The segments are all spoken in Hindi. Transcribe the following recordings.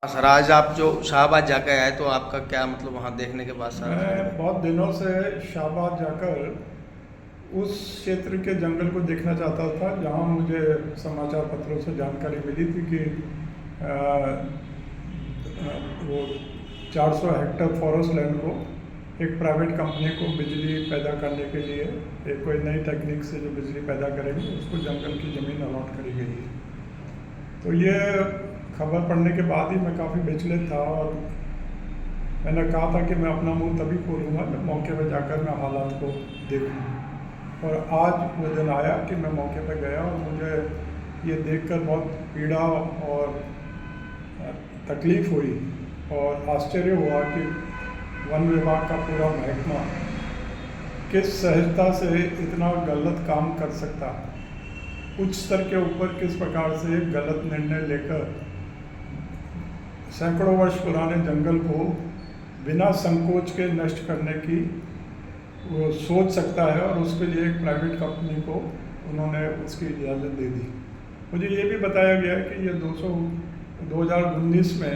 सर आज आप जो शाहबाद जाकर आए तो आपका क्या मतलब वहाँ देखने के बाद सर? मैं बहुत दिनों से शाहबाद जाकर उस क्षेत्र के जंगल को देखना चाहता था जहाँ मुझे समाचार पत्रों से जानकारी मिली थी कि वो 400 हेक्टर फॉरेस्ट लैंड को एक प्राइवेट कंपनी को बिजली पैदा करने के लिए एक कोई नई टेक्निक से जो बिजली पैदा करेगी उसको जंगल की ज़मीन अलॉट करी गई है। तो ये खबर पढ़ने के बाद ही मैं काफ़ी विचलित था और मैंने कहा था कि मैं अपना मुंह तभी खोलूँगा जब मौके पर जाकर मैं हालात को देखूँ। और आज वो दिन आया कि मैं मौके पर गया और मुझे ये देखकर बहुत पीड़ा और तकलीफ़ हुई और आश्चर्य हुआ कि वन विभाग का पूरा महकमा किस सहजता से इतना गलत काम कर सकता है। उच्च स्तर के ऊपर किस प्रकार से गलत निर्णय लेकर सैकड़ों वर्ष पुराने जंगल को बिना संकोच के नष्ट करने की वो सोच सकता है और उसके लिए एक प्राइवेट कंपनी को उन्होंने उसकी इजाज़त दे दी। मुझे ये भी बताया गया कि ये 2019 में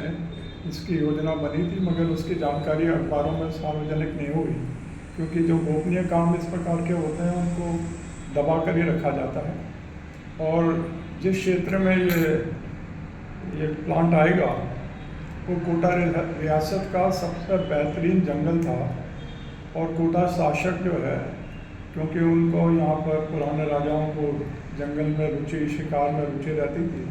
इसकी योजना बनी थी मगर उसकी जानकारी अखबारों में सार्वजनिक नहीं हुई क्योंकि जो गोपनीय काम इस प्रकार के होते हैं उनको दबा कर ही रखा जाता है। और जिस क्षेत्र में ये प्लांट आएगा वो कोटा रियासत का सबसे बेहतरीन जंगल था और कोटा शासक जो है क्योंकि उनको यहाँ पर पुराने राजाओं को जंगल में रुचि शिकार में रुचि रहती थी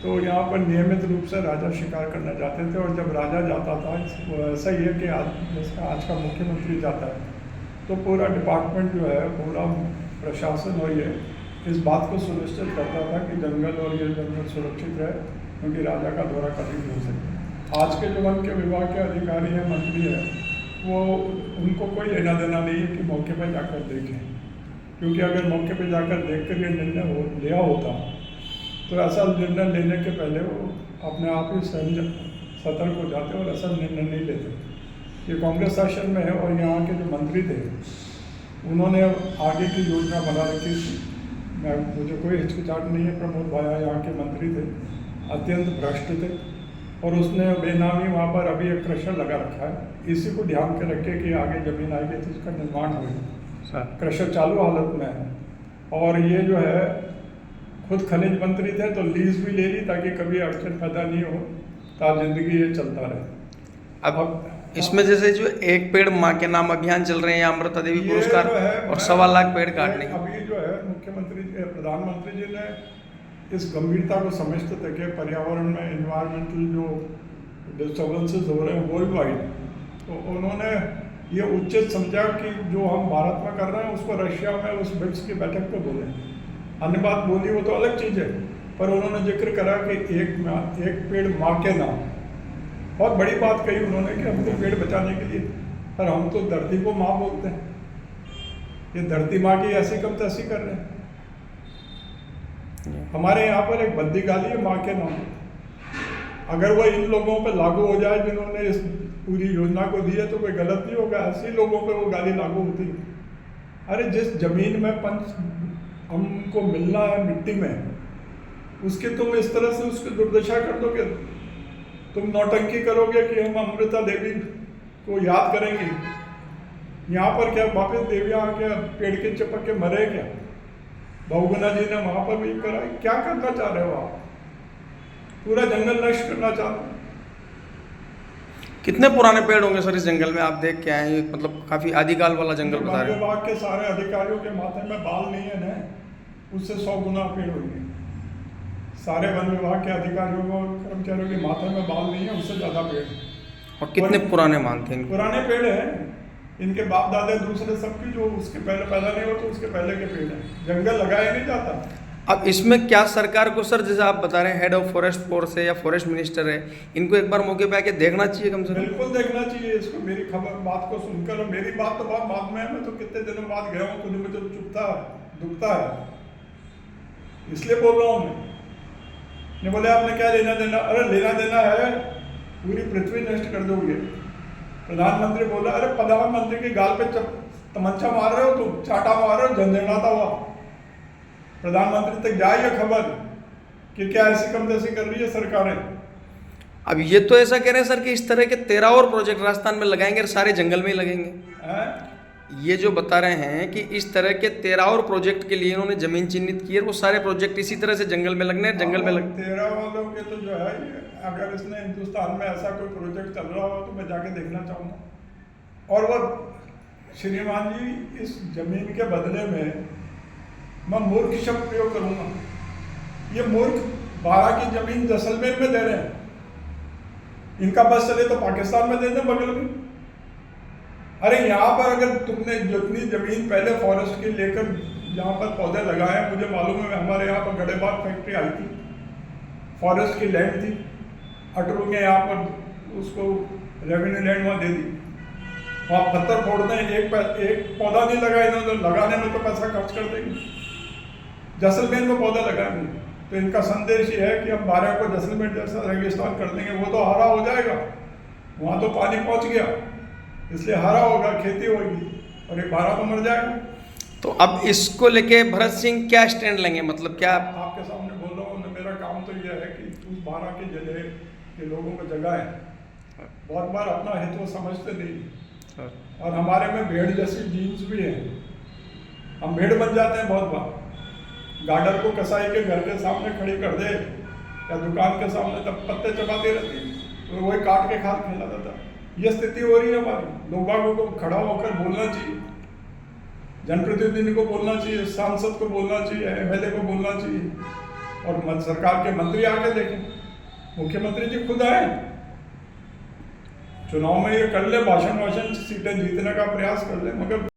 तो यहाँ पर नियमित रूप से राजा शिकार करने जाते थे और जब राजा जाता था वो ऐसा ही है कि आज का मुख्यमंत्री जाता है तो पूरा डिपार्टमेंट जो है पूरा प्रशासन और ये इस बात को सुनिश्चित करता था कि जंगल और ये जंगल सुरक्षित रहे क्योंकि राजा का दौरा कभी नहीं हो सके। आज के जो वन के विभाग के अधिकारी हैं मंत्री हैं वो उनको कोई लेना देना नहीं है कि मौके पर जाकर देखें क्योंकि अगर मौके पर जाकर देख कर ये निर्णय लिया होता तो ऐसा निर्णय लेने के पहले वो अपने आप ही स्वयं सतर्क हो जाते और ऐसा निर्णय नहीं लेते। ये कांग्रेस शासन में है और यहाँ के जो मंत्री थे उन्होंने आगे की योजना बना रखी थी। मुझे कोई हिचकिचाहट नहीं है, प्रमोद भाया यहाँ के मंत्री थे, अत्यंत भ्रष्ट थे और उसने बेनामी वहाँ पर अभी एक क्रशर लगा रखा है। इसी को ध्यान के रखे कि आगे ज़मीन आएगी तो इसका निर्माण होगा। क्रशर चालू हालत में है और ये जो है खुद खनिज मंत्री थे तो लीज भी ले ली ताकि कभी अड़चन पैदा नहीं हो ताकि जिंदगी ये चलता रहे। अब इसमें जैसे जो एक पेड़ माँ के नाम अभियान चल रहे हैं या अमृता देवी पुरस्कार और 1.25 लाख पेड़ काटने के अभी जो है मुख्यमंत्री प्रधानमंत्री जी ने इस गंभीरता को समझते थे कि पर्यावरण में इन्वायरमेंटल जो डिस्टर्बेंसेस हो रहे हैं वर्ल्ड वाइड तो उन्होंने ये उचित समझा कि जो हम भारत में कर रहे हैं उसको रशिया में उस ब्रिक्स की बैठक पे बोले। अन्य बात बोली वो तो अलग चीज़ है पर उन्होंने जिक्र करा कि एक पेड़ माँ के नाम, बहुत बड़ी बात कही उन्होंने कि हमको पेड़ बचाने के लिए, पर हम तो धरती को माँ बोलते हैं। ये धरती माँ की ऐसी कम तैसी कर रहे हैं। हमारे यहाँ पर एक बद्दी गाली है माँ के नाम। अगर वो इन लोगों पर लागू हो जाए जिन्होंने इस पूरी योजना को दी है तो कोई गलत नहीं होगा, ऐसे लोगों पर वो गाली लागू होती। अरे जिस जमीन में हमको मिलना है मिट्टी में उसकी तुम इस तरह से उसकी दुर्दशा कर दोगे, तुम नौटंकी करोगे कि हम अमृता देवी को याद करेंगे। यहाँ पर क्या वापस देवियाँ आके पेड़ के चिपक के मरे क्या? बहुगुणा जी ने वहाँ पर भी करा। क्या करना चाह रहे हो आप? पूरा जंगल नष्ट करना चाहते हो। कितने पुराने पेड़ होंगे सर इस जंगल में आप देख के आए हैं? मतलब काफी आदिकाल वाला जंगल बता वन रहे हैं। विभाग के सारे अधिकारियों के माथे में बाल नहीं है ना, उससे 100 गुना पेड़ होंगे। सारे वन विभाग के अधिकारियों और कर्मचारियों के माथे में बाल नहीं है, उससे ज़्यादा पेड़। और कितने पुराने मानते हैं? पुराने पेड़ हैं, इनके बाप दादे दूसरे सबकी जो उसके पहले पैदा नहीं हो तो उसके पहले के पेड़ हैं। जंगल लगाया नहीं जाता। अब इसमें क्या सरकार को सर जैसे आप बता रहे हैं हेड ऑफ फॉरेस्ट फोर्स है या फॉरेस्ट मिनिस्टर है, इनको एक बार मौके पे आके देखना चाहिए कम से कम। बिल्कुल देखना चाहिए इसको। मेरी खबर बात को सुनकर, मेरी बात तो बहुत बाद में है, मैं तो कितने दिनों बाद गया हूँ, मुझे तो चुभता है, दुखता है, इसलिए बोल रहा हूँ मैं। बोले आपने क्या लेना देना? अरे लेना देना है, पूरी पृथ्वी नष्ट कर दोगे। प्रधानमंत्री बोला, अरे प्रधानमंत्री के गाल पे तमंचा मार रहे हो तुम, चाटा मार रहे हो, झंझनाता हुआ। प्रधानमंत्री तक जाए ये खबर कि क्या ऐसी कमतैसी कर रही है सरकारें। अब ये तो ऐसा कह रहे हैं सर कि इस तरह के 13 और प्रोजेक्ट राजस्थान में लगाएंगे और सारे जंगल में ही लगेंगे। हैं? ये जो बता रहे हैं कि इस तरह के 13 और प्रोजेक्ट के लिए इन्होंने जमीन चिन्हित की है, वो सारे प्रोजेक्ट इसी तरह से जंगल में लगने हैं, जंगल में लग 13 वालों के तो जो है ये, अगर इसने हिंदुस्तान में ऐसा कोई प्रोजेक्ट चल रहा हो तो मैं जाके देखना चाहूँगा। और वो श्रीमान जी, इस जमीन के बदले में मैं मूर्ख शब्द प्रयोग करूँगा। ये मूर्ख 12 की जमीन जैसलमेर में दे रहे हैं, इनका बस चले तो पाकिस्तान में दे दें बगल में। अरे यहाँ पर अगर तुमने जितनी जमीन पहले फॉरेस्ट की लेकर जहाँ पर पौधे लगाए, मुझे मालूम है हमारे यहाँ पर गड़ेबाग फैक्ट्री आई थी, फॉरेस्ट की लैंड थी, अटरू ने यहाँ पर उसको रेवेन्यू लैंड वहाँ दे दी। वहाँ पत्थर फोड़ते हैं, एक पौधा नहीं लगा इन्होंने, लगाने में तो पैसा खर्च कर देंगे। जैसलमेर में पौधा लगाएंगे तो इनका संदेश ये है कि हम 12 को जैसलमेर जैसा रेगिस्तान कर देंगे, वो तो हरा हो जाएगा, वहाँ तो पानी पहुँच गया, इसलिए हरा होगा, खेती होगी, और ये 12 तो मर जाएगा। तो अब इसको लेके भरत सिंह क्या स्टैंड लेंगे, मतलब क्या? आपके सामने बोल रहा हूँ, मेरा काम तो ये है कि उस 12 के जिले के लोगों को जगाएं। बहुत बार अपना हित वो समझते नहीं, और हमारे में भेड़ जैसी जीन्स भी है, हम भेड़ बन जाते हैं बहुत बार। गार्डर को कसाई के घर के सामने खड़ी कर दे या दुकान के सामने, तब पत्ते चबाती रहती है, तो वही काट के खाद खिला देता। ये स्थिति हो रही है हमारी। लोगों को खड़ा होकर बोलना चाहिए, जनप्रतिनिधि को बोलना चाहिए, सांसद को बोलना चाहिए, एमएलए को बोलना चाहिए, और सरकार के मंत्री आके देखें, मुख्यमंत्री जी खुद आए, चुनाव में ये कर ले, भाषण सीटें जीतने का प्रयास कर ले, मगर